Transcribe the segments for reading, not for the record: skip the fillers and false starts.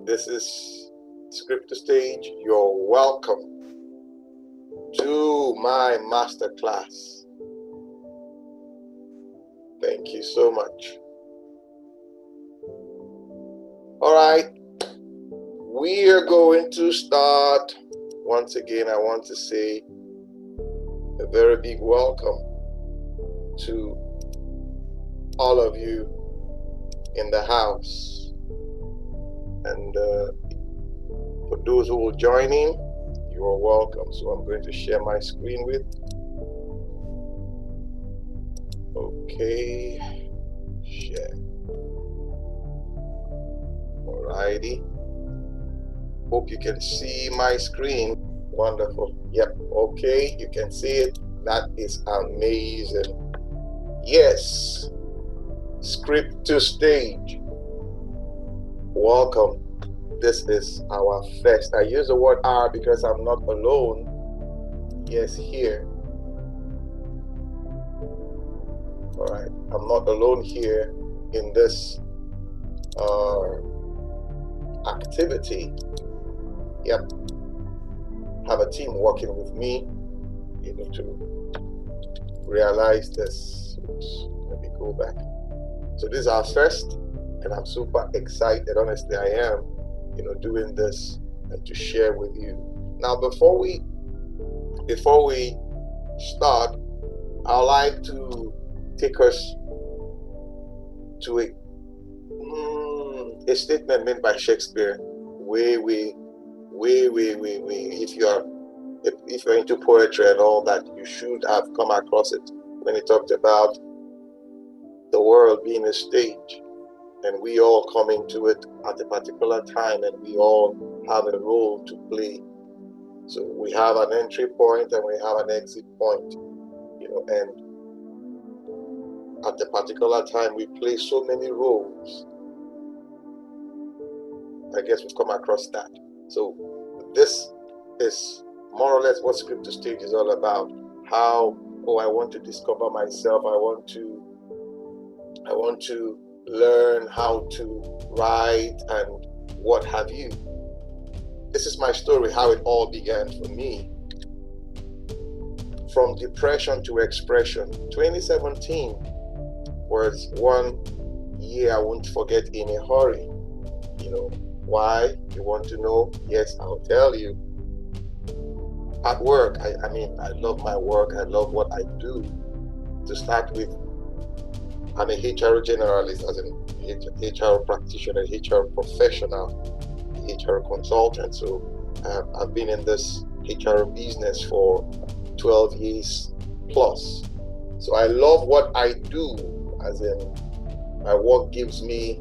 This is SCRiPT Stage. You're welcome to my masterclass. Thank you so much. All right, we are going to start. Once again, I want to say a very big welcome to all of you in the house. And for those who will join in, you are welcome. So I'm going to share my screen with. Okay, share. Alrighty. Hope you can see my screen. Wonderful. Yep. Okay, you can see it. That is amazing. Yes. SCRiPT Stage. Welcome. This is our first. I use the word our because I'm not alone. Yes, here. All right. I'm not alone here in this activity. Yep. Have a team working with me, to realize this. Oops. Let me go back. So this is our first, and I'm super excited. Honestly, I am, doing this and to share with you. Now, before we start, I'd like to take us to a statement made by Shakespeare. If you're into poetry and all that, you should have come across it when he talked about the world being a stage and we all come into it at a particular time and we all have a role to play. So we have an entry point and we have an exit point, and at a particular time we play so many roles. I guess we've come across that. So this is more or less what SCRiPT Stage is all about. How, I want to discover myself. I want to learn how to write and what have you. This is my story, how it all began for me. From depression to expression. 2017 was one year I won't forget in a hurry. Why? You want to know? Yes, I'll tell you. At work, I love my work. I love what I do. To start with, I'm a HR generalist, as an HR practitioner, HR professional, HR consultant. So I've been in this HR business for 12 years plus. So I love what I do, as in my work gives me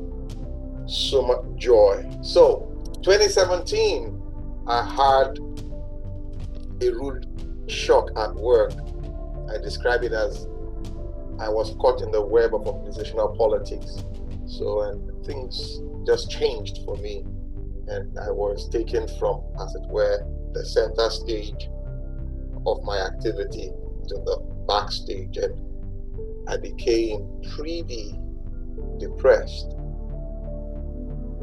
so much joy. So 2017, I had a rude shock at work. I describe it as I was caught in the web of organizational politics. And things just changed for me. And I was taken from, as it were, the center stage of my activity to the backstage. And I became pretty depressed,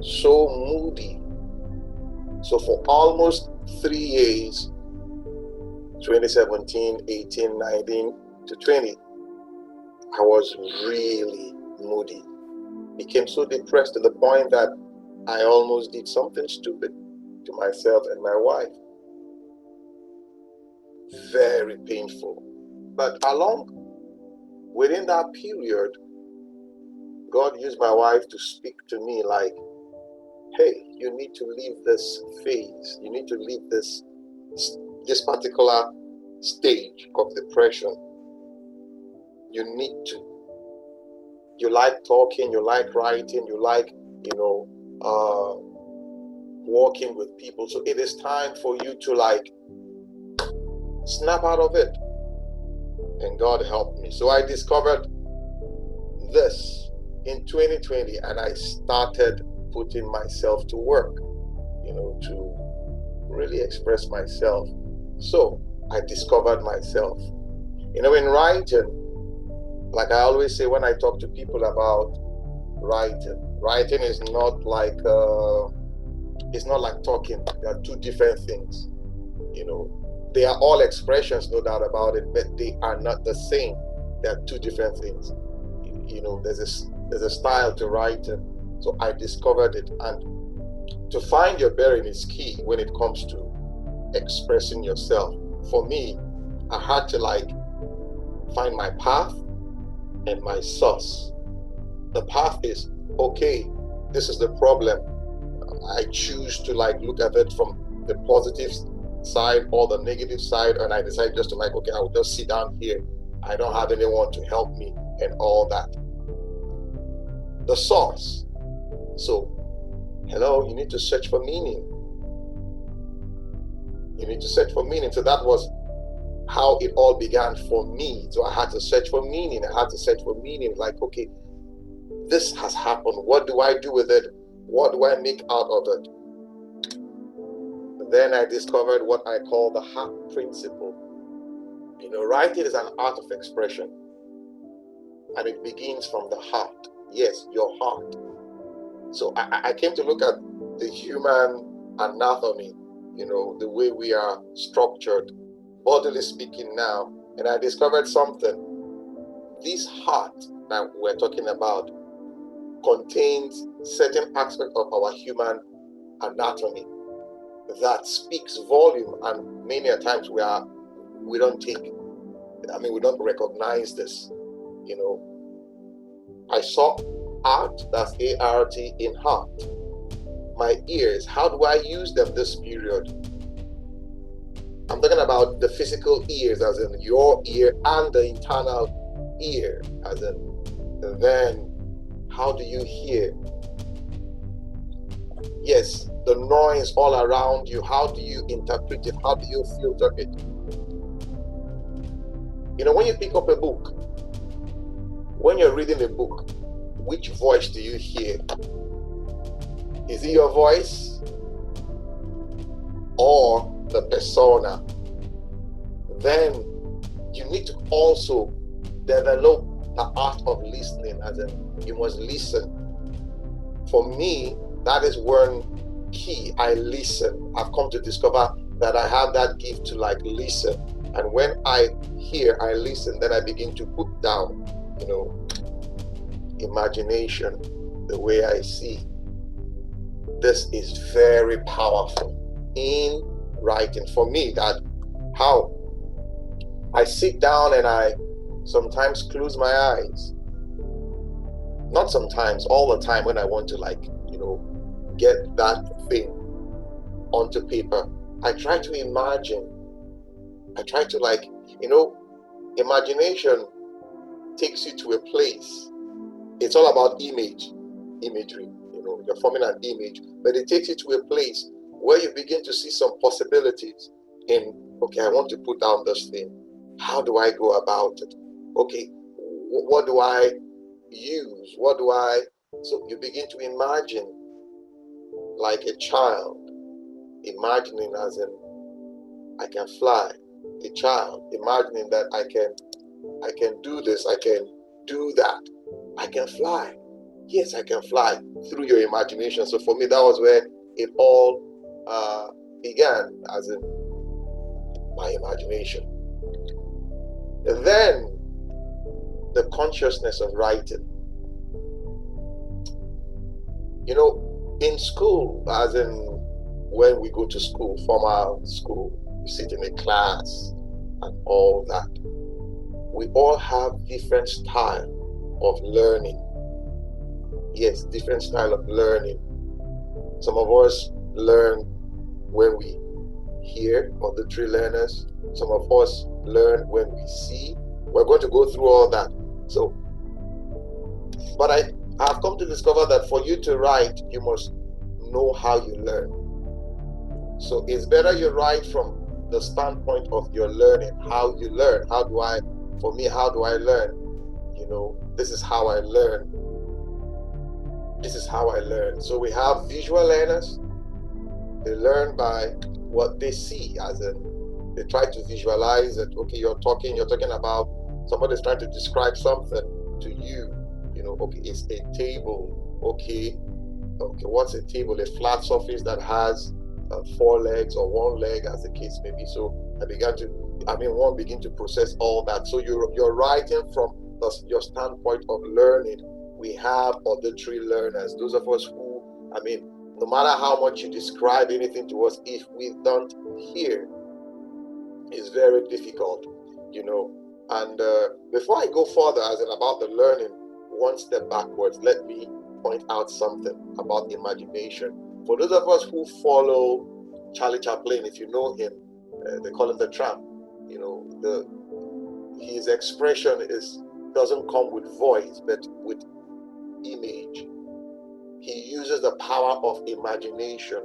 so moody. So for almost 3 years, 2017, 18, 19 to 20, I was really moody. Became so depressed to the point that I almost did something stupid to myself and my wife. Very painful. But within that period, God used my wife to speak to me like, hey, you need to leave this phase. You need to leave this particular stage of depression. You need to. You like talking, you like writing, you like, working with people. So it is time for you to snap out of it. And God helped me. So I discovered this in 2020 and I started putting myself to work, to really express myself. So I discovered myself. In writing, like I always say when I talk to people about writing is not like It's not like talking. They are two different things. You know, they are all expressions, no doubt about it, but they are not the same. They are two different things. You know, there's a style to writing. So I discovered it, and to find your bearing is key when it comes to expressing yourself. For me, I had to like find my path and my source. The path is, okay, this is the problem. I choose to like look at it from the positive side or the negative side, and I decide just to like, okay, I will just sit down here. I don't have anyone to help me and all that. The source. So, hello, you need to search for meaning. You need to search for meaning. So that was how it all began for me. So I had to search for meaning. I had to search for meaning. Like, okay, this has happened. What do I do with it? What do I make out of it? Then I discovered what I call the heart principle. You know, writing is an art of expression, and it begins from the heart. Yes, your heart. So I came to look at the human anatomy, you know, the way we are structured, bodily speaking now, and I discovered something. This heart that we're talking about contains certain aspects of our human anatomy that speaks volume, and many a times we don't recognize this. You know, I saw art, that's A-R-T, in heart. My ears, how do I use them this period? I'm talking about the physical ears, as in your ear, and the internal ear, as in, then how do you hear? Yes, the noise all around you, how do you interpret it? How do you filter it? You know, when you pick up a book, when you're reading a book, which voice do you hear? Is it your voice or the persona? Then you need to also develop the art of listening, as in you must listen. For me, that is one key. I listen. I've come to discover that I have that gift to like listen. And when I hear, I listen, then I begin to put down, you know, imagination, the way I see. This is very powerful in writing. For me, that how I sit down and I sometimes close my eyes. Not sometimes, all the time, when I want to like, you know, get that thing onto paper. I try to imagine. I try to like, you know, imagination takes you to a place. It's all about imagery, you know, you're forming an image, but it takes you to a place where you begin to see some possibilities in, okay, I want to put down this thing. How do I go about it? Okay, what do I use? So you begin to imagine like a child, imagining as in, I can fly. A child imagining that I can do this, I can do that, I can fly. Yes, I can fly through your imagination. So for me, that was where it all began, as in my imagination. And then the consciousness of writing. You know, in school, as in when we go to school, formal school, we sit in a class and all that. We all have different style of learning. Yes, different style of learning. Some of us learn when we hear, auditory learners. Some of us learn when we see. We're going to go through all that. So, but I've come to discover that for you to write, you must know how you learn. So it's better you write from the standpoint of your learning, how you learn. How do I learn? You know, this is how I learn. This is how I learn. So we have visual learners. They learn by what they see, as in they try to visualize it. Okay, you're talking about somebody's trying to describe something to you. You know, okay, it's a table. Okay, Okay, what's a table? A flat surface that has 4 legs or 1 leg, as the case may be. So one begin to process all that. So you're writing from your standpoint of learning. We have auditory learners. Those of us who, no matter how much you describe anything to us, if we don't hear, it's very difficult, And before I go further, as in about the learning, one step backwards, let me point out something about imagination. For those of us who follow Charlie Chaplin, if you know him, they call him the tramp. His expression doesn't come with voice, but with image. He uses the power of imagination.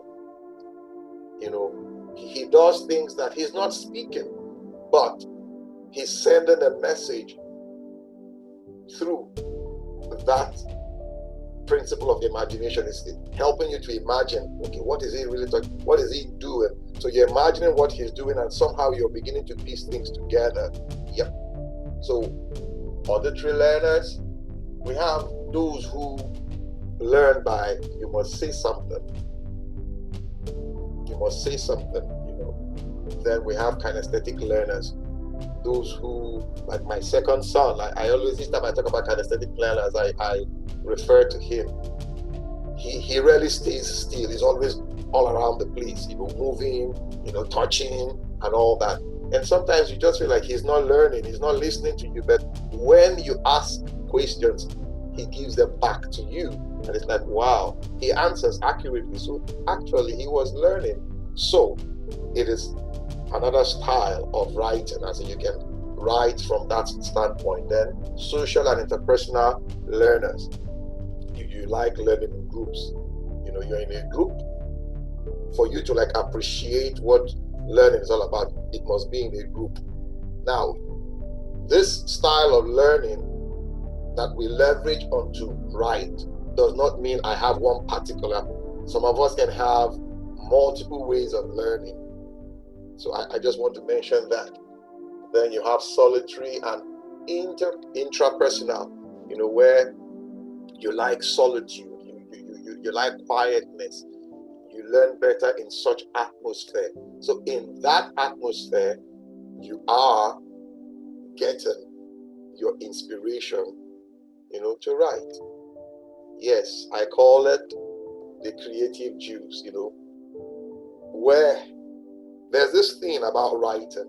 He does things that he's not speaking, but he's sending a message through that principle of imagination. Is helping you to imagine, okay, what is he really talking? What is he doing? So you're imagining what he's doing, and somehow you're beginning to piece things together. Yep. So auditory learners, we have those who learn by, you must say something. You must say something, Then we have kinesthetic learners. Those who, like my second son, I always, each time I talk about kinesthetic learners, I refer to him. He rarely stays still. He's always all around the place, moving, touching and all that. And sometimes you just feel like he's not learning, he's not listening to you. But when you ask questions, he gives them back to you. And it's like, wow, he answers accurately. So actually he was learning. So it is another style of writing, as in you can write from that standpoint. Then social and interpersonal learners, you like learning in groups. You're in a group. For you to appreciate what learning is all about, it must be in a group. Now, this style of learning that we leverage onto write does not mean I have one particular. Some of us can have multiple ways of learning. So I just want to mention that. Then you have solitary and intrapersonal, where you like solitude, you like quietness. You learn better in such atmosphere. So in that atmosphere, you are getting your inspiration, to write. Yes, I call it the creative juice, where there's this thing about writing.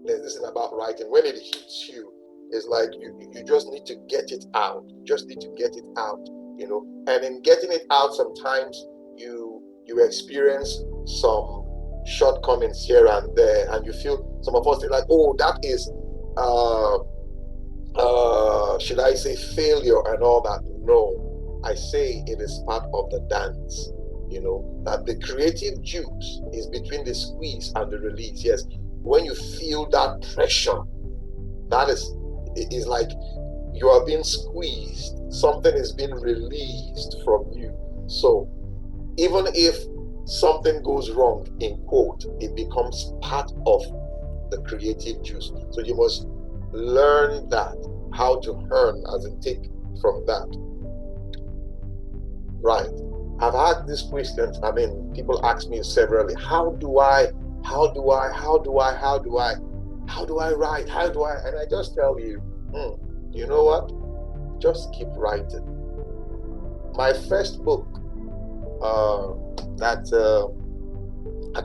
When it hits you, it's like you just need to get it out. You just need to get it out, And in getting it out, sometimes you experience some shortcomings here and there, and you feel, some of us are like, oh, that is should I say failure and all that? No, I say it is part of the dance. That the creative juice is between the squeeze and the release. Yes, when you feel that pressure, it is like you are being squeezed, something is being released from you. So even if something goes wrong, in quote, it becomes part of the creative juice. So you must learn that, how to earn, as in take from that. Right. I've had these questions. People ask me severally, how do I write? And I just tell you, you know what? Just keep writing. My first book, A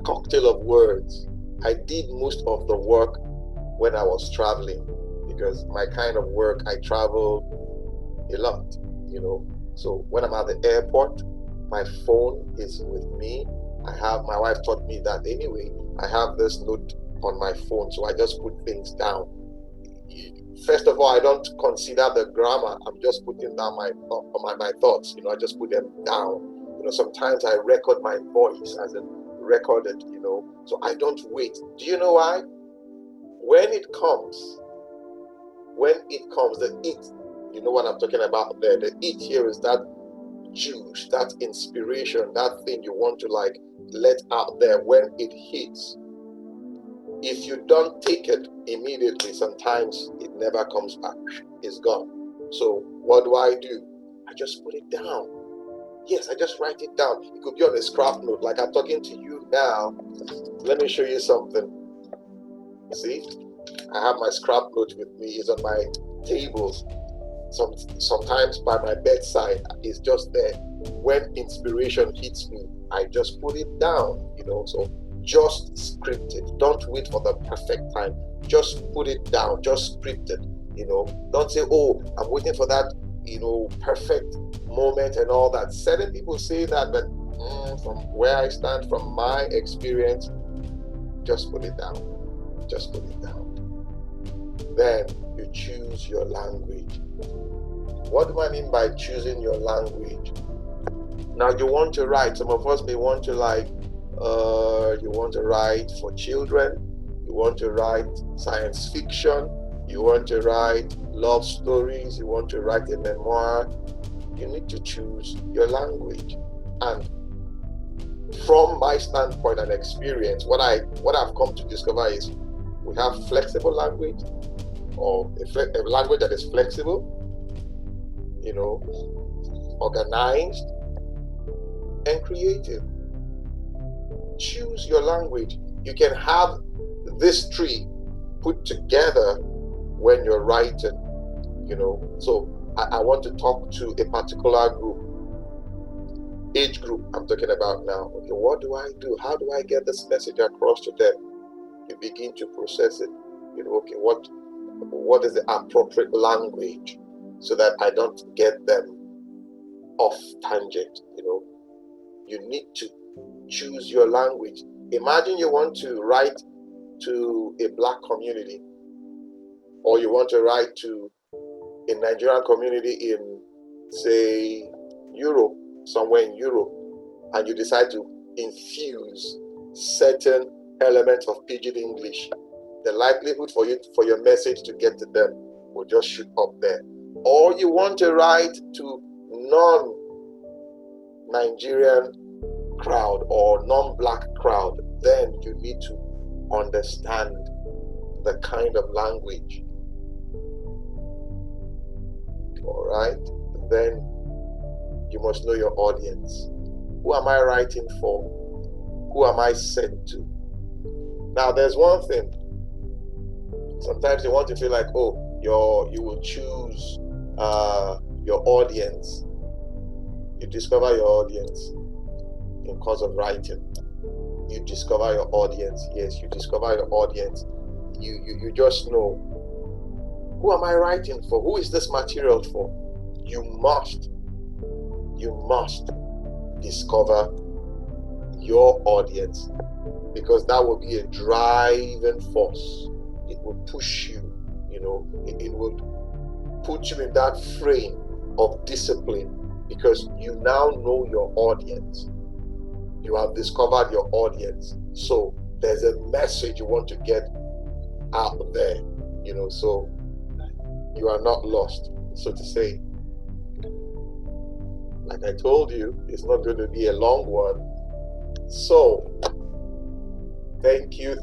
Cocktail of Words, I did most of the work when I was traveling, because my kind of work, I travel a lot, So when I'm at the airport, my phone is with me. My wife taught me that anyway. I have this note on my phone, so I just put things down. First of all, I don't consider the grammar. I'm just putting down my thoughts. I just put them down. Sometimes I record my voice as in record it. So I don't wait. Do you know why? When it comes, the it, you know what I'm talking about there. The it here is that juice, that inspiration, that thing you want to let out there. When it hits, if you don't take it immediately, sometimes it never comes back. It's gone. So what do? I just put it down. Yes, I just write it down. It could be on a scrap note, like I'm talking to you now. Let me show you something. See, I have my scrap note with me. It's on my table. Sometimes by my bedside, it's just there. When inspiration hits me, I just put it down, so just script it. Don't wait for the perfect time. Just put it down, just script it, don't say, oh, I'm waiting for that, perfect moment and all that. Certain people say that, but from where I stand, from my experience, just put it down. Just put it down. Then you choose your language. What do I mean by choosing your language? Now you want to write. Some of us may want to you want to write for children. You want to write science fiction. You want to write love stories. You want to write a memoir. You need to choose your language. And from my standpoint and experience, what I've come to discover is we have flexible language, or a language that is flexible, organized and creative. Choose your language. You can have this tree put together when you're writing, So I want to talk to a particular group, age group I'm talking about now. Okay, what do I do? How do I get this message across to them? You begin to process it. Okay, what is the appropriate language so that I don't get them off tangent? You need to choose your language. Imagine you want to write to a black community, or you want to write to a Nigerian community in, say, Europe, somewhere in Europe, and you decide to infuse certain elements of pidgin English. The likelihood for your message to get to them will just shoot up there. Or you want to write to non-Nigerian crowd or non-black crowd, then you need to understand the kind of language. All right? Then you must know your audience. Who am I writing for? Who am I sent to? Now, there's one thing. Sometimes you want to feel like, you will choose your audience. You discover your audience in course of writing. You discover your audience. Yes, you discover your audience. You just know, who am I writing for? Who is this material for? You must discover your audience, because that will be a driving force. It will push you, it will put you in that frame of discipline, because you now know your audience. You have discovered your audience. So there's a message you want to get out there, so you are not lost, so to say. Like I told you, it's not going to be a long one. So thank you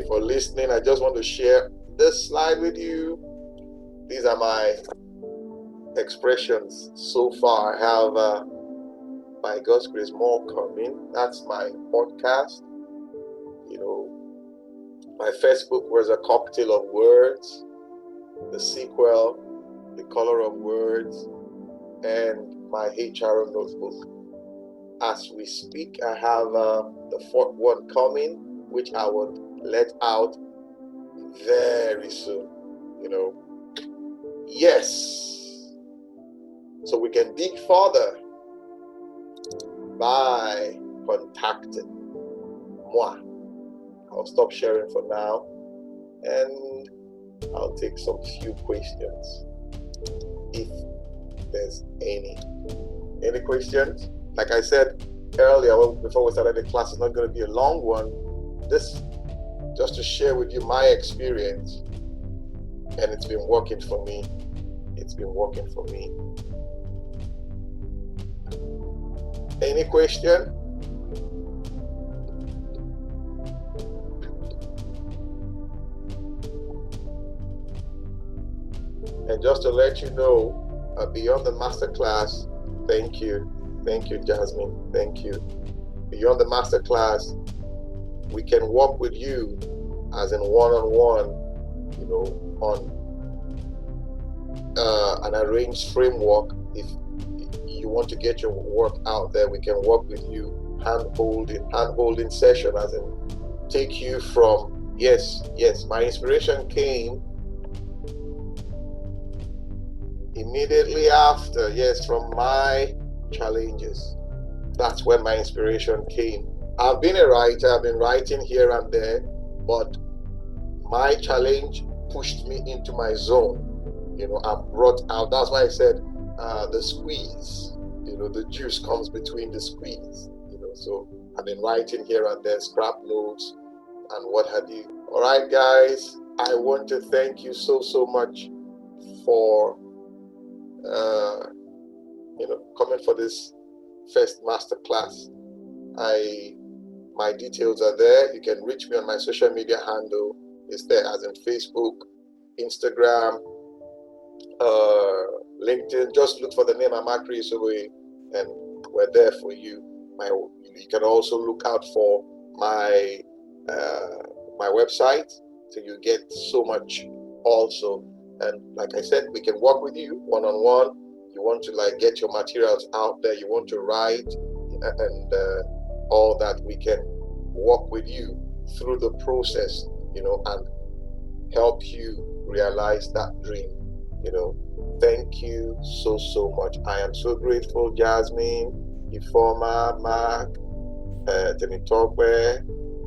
for listening. I just want to share this slide with you. These are my expressions so far. I have, by God's grace, more coming. That's my podcast. My first book was A Cocktail of Words. The sequel, The Color of Words, and my HRO notebook. As we speak, I have the fourth one coming, which I will let out very soon. Yes. So we can dig further by contacting moi. I'll stop sharing for now, and I'll take some few questions if there's any questions. Like I said earlier, before we started the class, it's not going to be a long one. This just to share with you my experience, and it's been working for me. Any question? And just to let you know, beyond the masterclass, thank you. Thank you, Jasmine. Thank you. Beyond the masterclass, we can work with you as in one-on-one, on an arranged framework. If you want to get your work out there, we can work with you, hand-holding session, as in take you from, yes, my inspiration came immediately after, from my challenges. That's where my inspiration came. I've been a writer, I've been writing here and there, but my challenge pushed me into my zone. I brought out, that's why I said the squeeze, the juice comes between the squeeze, so I've been writing here and there, scrap notes and what have you. All right, guys, I want to thank you so much for coming for this first masterclass. My details are there. You can reach me on my social media handle. It's there, as in Facebook, Instagram, LinkedIn. Just look for the name Amakri Isowe, and we're there for you. You can also look out for my website, so you get so much also. And like I said, we can work with you one-on-one. You want to get your materials out there, you want to write and all that, we can work with you through the process, and help you realize that dream. Thank you so much. I am so grateful, Jasmine, Ifoma, Mark, Temitokwe,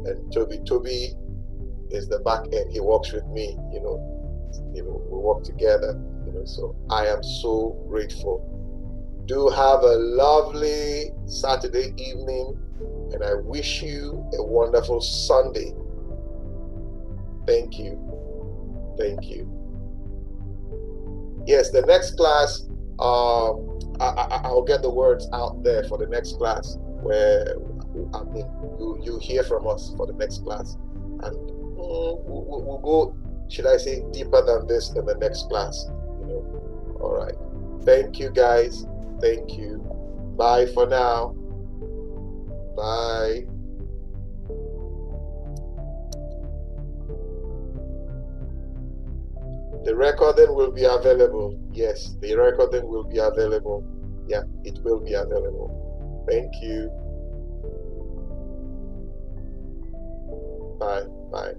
and Toby is the back end. He works with me, we work together, so I am so grateful. Do have a lovely Saturday evening, and I wish you a wonderful Sunday. Thank you. Yes, the next class, I'll get the words out there for the next class, where you hear from us for the next class, and we'll go, should I say, deeper than this in the next class. All right. Thank you, guys. Thank you. Bye for now. Bye. The recording will be available. Yes, the recording will be available. Yeah, it will be available. Thank you. Bye.